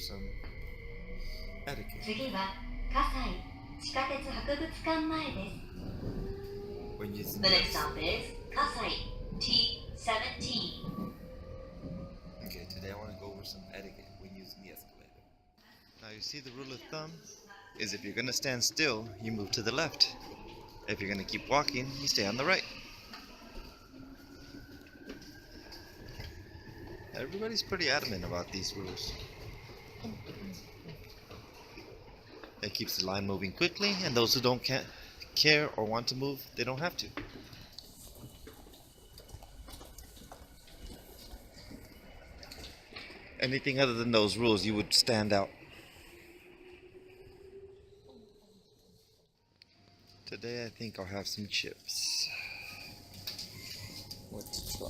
some etiquette. 次は葛西地下鉄博物館前です。When using The the next stop is 葛西 T17. Okay, today I want to go over some etiquette when using the escalator. Now you see the rule of thumb is if you're going to stand still, you move to the left. If you're going to keep walking, you stay on the right. Everybody's pretty adamant about these rules. It keeps the line moving quickly, and those who don't care or want to move, they don't have to. Anything other than those rules, you would stand out. Today I think I'll have some chips. What to try?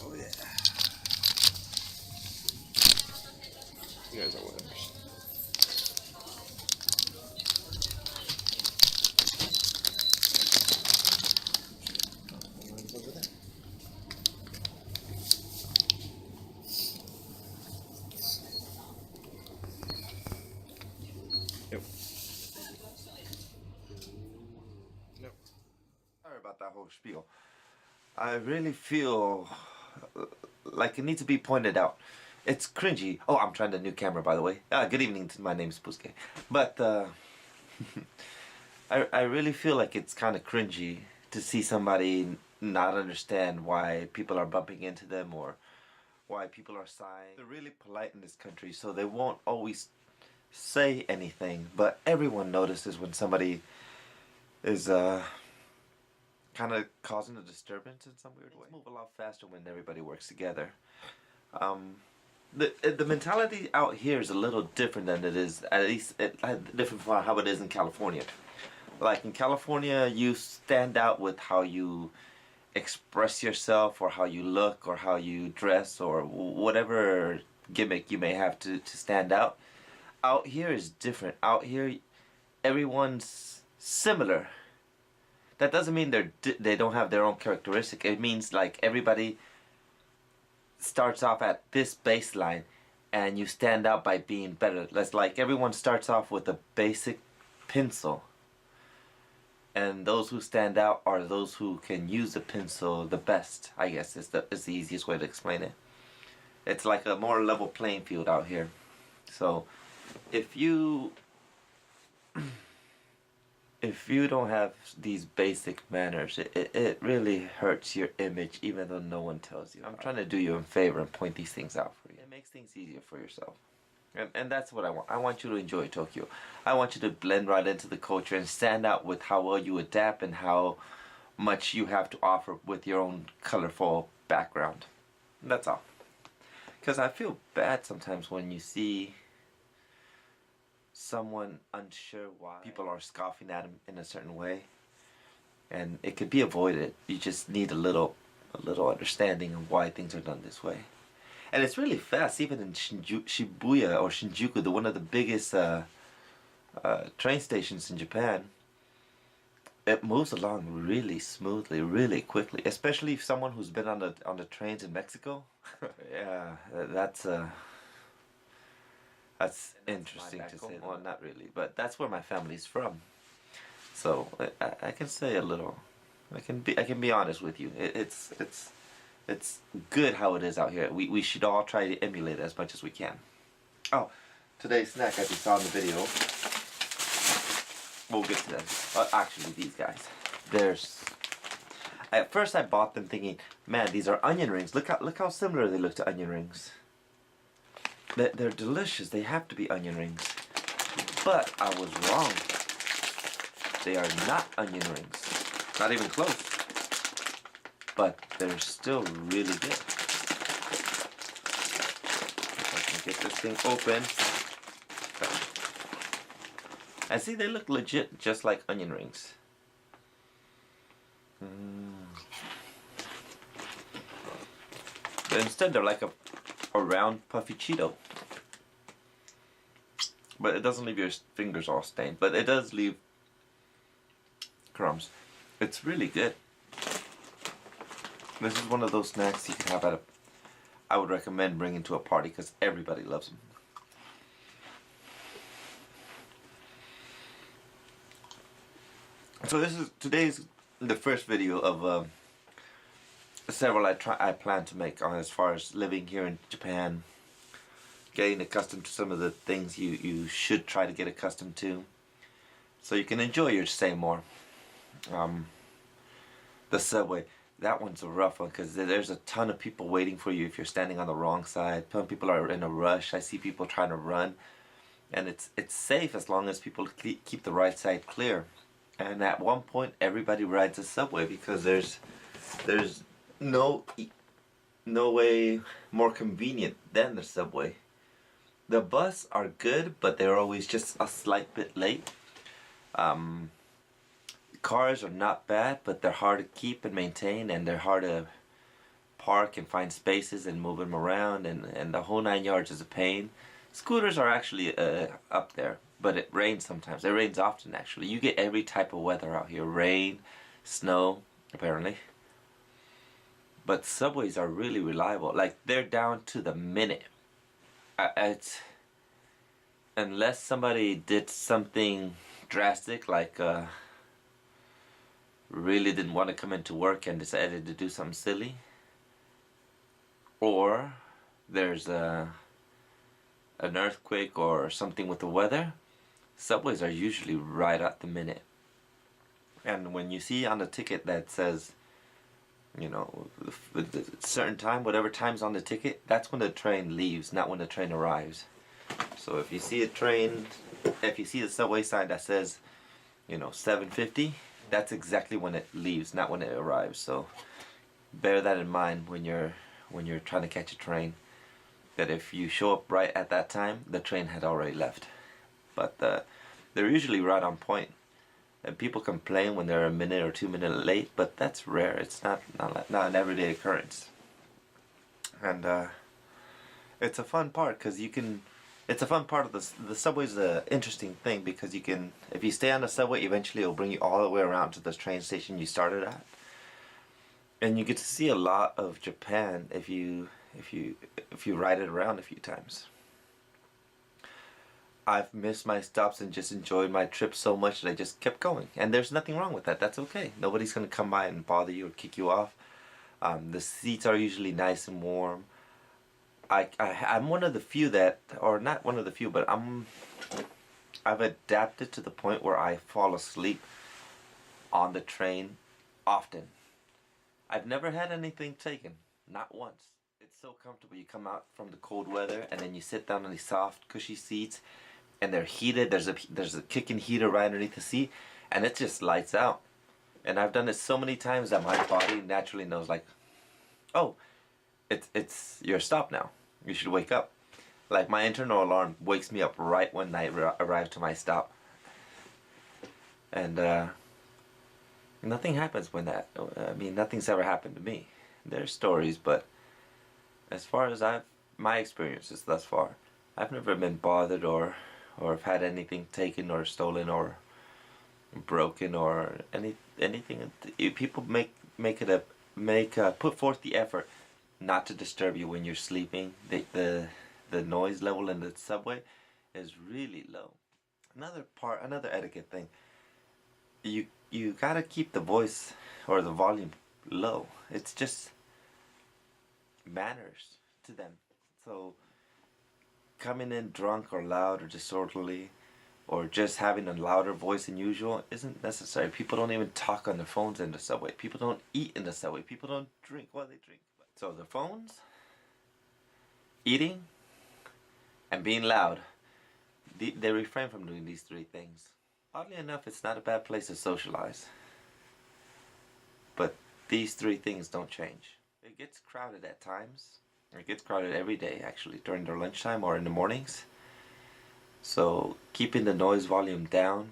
Oh yeah. You guys are winners. Over there. Nope. Sorry about that whole spiel. I really feel like it needs to be pointed out. It's cringy. Oh, I'm trying the new camera, by the way. Good evening. My name is poohske. But I really feel like it's kind of cringy to see somebody not understand why people are bumping into them or why people are sighing. They're really polite in this country, so they won't always say anything. But everyone notices when somebody is kind of causing a disturbance in some weird way. Move a lot faster when everybody works together. The mentality out here is a little different than it is, at least different from how it is in California. Like in California, you stand out with how you express yourself or how you look or how you dress or whatever gimmick you may have to stand out. Out here is different. Out here, everyone's similar. That doesn't mean they don't have their own characteristic. It means like everybody starts off at this baseline and you stand out by being better. That's like everyone starts off with a basic pencil. And those who stand out are those who can use the pencil the best, I guess is the easiest way to explain it. It's like a more level playing field out here. So if you don't have these basic manners, it really hurts your image even though no one tells you. I'm trying to do you a favor and point these things out for you. It makes things easier for yourself. And that's what I want. I want you to enjoy Tokyo. I want you to blend right into the culture and stand out with how well you adapt and how much you have to offer with your own colorful background. And that's all. Because I feel bad sometimes when you see someone unsure why people are scoffing at him in a certain way, and it could be avoided. You just need a little understanding of why things are done this way. And it's really fast, even in Shibuya or Shinjuku, one of the biggest train stations in Japan. It moves along really smoothly, really quickly, especially if someone who's been on the trains in Mexico. Yeah, that's interesting to say. Well, not really, but that's where my family's from. So I can say a little. I can be honest with you. It's good how it is out here. We should all try to emulate it as much as we can. Oh, today's snack, as you saw in the video. We'll get to them. Actually, these guys. At first I bought them thinking, man, these are onion rings. Look how similar they look to onion rings. They're delicious. They have to be onion rings. But I was wrong. They are not onion rings. Not even close. But they're still really good. If I can get this thing open. And see, they look legit just like onion rings. But instead they're like a round puffy Cheeto. But it doesn't leave your fingers all stained. But it does leave crumbs. It's really good. This is one of those snacks you can have at a, I would recommend bringing to a party because everybody loves them. So today's the first video of several I plan to make on as far as living here in Japan, getting accustomed to some of the things you should try to get accustomed to, so you can enjoy your stay more. The subway, that one's a rough one because there's a ton of people waiting for you if you're standing on the wrong side. Some people are in a rush. I see people trying to run, and it's safe as long as people keep the right side clear. And at one point, everybody rides a subway because there's no way more convenient than the subway. The bus are good, but they're always just a slight bit late. Cars are not bad, but they're hard to keep and maintain, and they're hard to park and find spaces and move them around, and the whole 9 yards is a pain. Scooters are actually up there, but it rains sometimes. It rains often, actually. You get every type of weather out here. Rain, snow, apparently. But subways are really reliable. Like, they're down to the minute. Unless somebody did something drastic, like really didn't want to come into work and decided to do something silly, or there's an earthquake or something with the weather, subways are usually right at the minute. And when you see on the ticket that says, you know, the certain time, whatever time's on the ticket, that's when the train leaves, not when the train arrives. So if you see the subway sign that says, you know, 7:50, that's exactly when it leaves, not when it arrives. So bear that in mind when you're trying to catch a train, that if you show up right at that time, the train had already left. But they're usually right on point. And people complain when they're a minute or 2 minutes late, but that's rare. It's not an everyday occurrence. And it's a fun part because you can. It's a fun part of the subway's an interesting thing because you can, if you stay on the subway, eventually it'll bring you all the way around to the train station you started at, and you get to see a lot of Japan if you ride it around a few times. I've missed my stops and just enjoyed my trip so much that I just kept going, and there's nothing wrong with that. That's okay. Nobody's gonna come by and bother you or kick you off. The seats are usually nice and warm. I'm one of the few that, or not one of the few, but I've adapted to the point where I fall asleep on the train often. I've never had anything taken, not once. It's so comfortable. You come out from the cold weather and then you sit down on these soft, cushy seats, and they're heated. There's a kicking heater right underneath the seat, and it just lights out. And I've done it so many times that my body naturally knows, like, oh, it's your stop now. You should wake up. Like, my internal alarm wakes me up right when I arrive to my stop. And nothing happens when that. I mean, nothing's ever happened to me. There's stories, but as far as my experiences thus far, I've never been bothered or have had anything taken or stolen or broken or anything. People put forth the effort not to disturb you when you're sleeping. The noise level in the subway is really low. Another etiquette thing. You gotta keep the voice or the volume low. It's just manners to them. So coming in drunk or loud or disorderly, or just having a louder voice than usual isn't necessary. People don't even talk on their phones in the subway. People don't eat in the subway. People don't drink while they drink. So the phones, eating, and being loud, they refrain from doing these three things. Oddly enough, it's not a bad place to socialize. But these three things don't change. It gets crowded at times. It gets crowded every day, actually, during their lunchtime or in the mornings. So keeping the noise volume down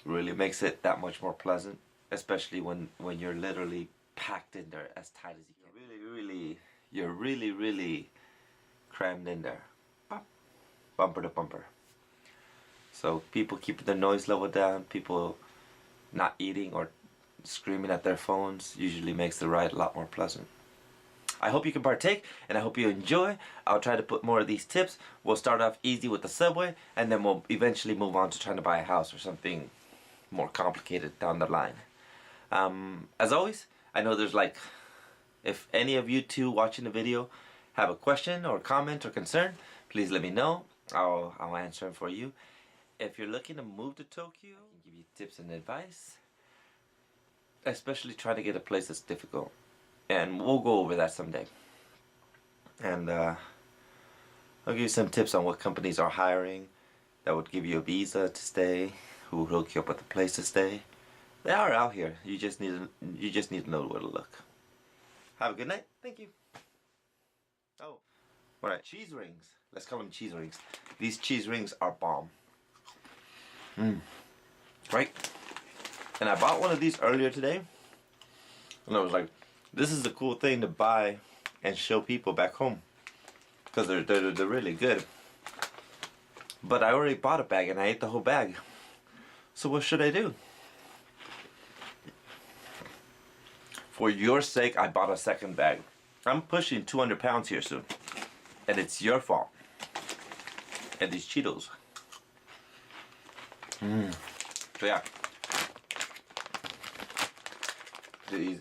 really makes it that much more pleasant, especially when you're literally packed in there as tight as you can. You're really crammed in there. Bumper to bumper. So people keep the noise level down, people not eating or screaming at their phones usually makes the ride a lot more pleasant. I hope you can partake, and I hope you enjoy. I'll try to put more of these tips. We'll start off easy with the subway, and then we'll eventually move on to trying to buy a house or something more complicated down the line. As always, I know there's like, if any of you two watching the video have a question or comment or concern, please let me know. I'll answer them for you. If you're looking to move to Tokyo, I can give you tips and advice. Especially trying to get a place that's difficult. And we'll go over that someday. And I'll give you some tips on what companies are hiring that would give you a visa to stay, who will hook you up with a place to stay. They are out here. You just need to know where to look. Have a good night. Thank you. Oh, alright, cheese rings. Let's call them cheese rings. These cheese rings are bomb. Right? And I bought one of these earlier today, and I was like, this is a cool thing to buy and show people back home, because they're really good. But I already bought a bag and I ate the whole bag. So what should I do? For your sake, I bought a second bag. I'm pushing 200 pounds here soon, and it's your fault. And these Cheetos. So yeah.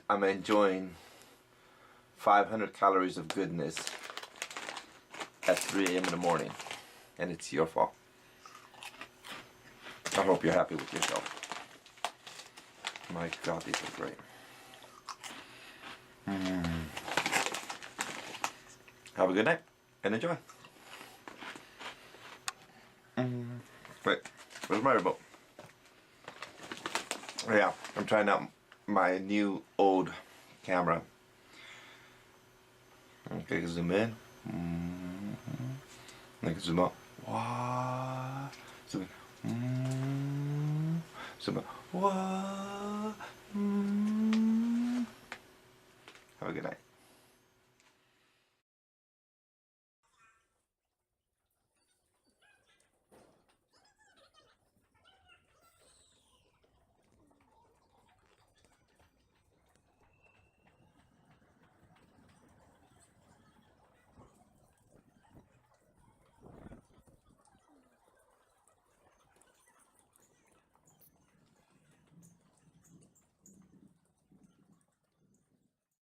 I'm enjoying 500 calories of goodness at 3 a.m. in the morning, and it's your fault. I hope you're happy with yourself. My God, these are great. Have a good night and enjoy. Wait, where's my remote? Yeah, I'm trying out my new old camera. Okay, zoom in. I can zoom out. Wow. Zoom in. Zoom out. Wow. Have a good night.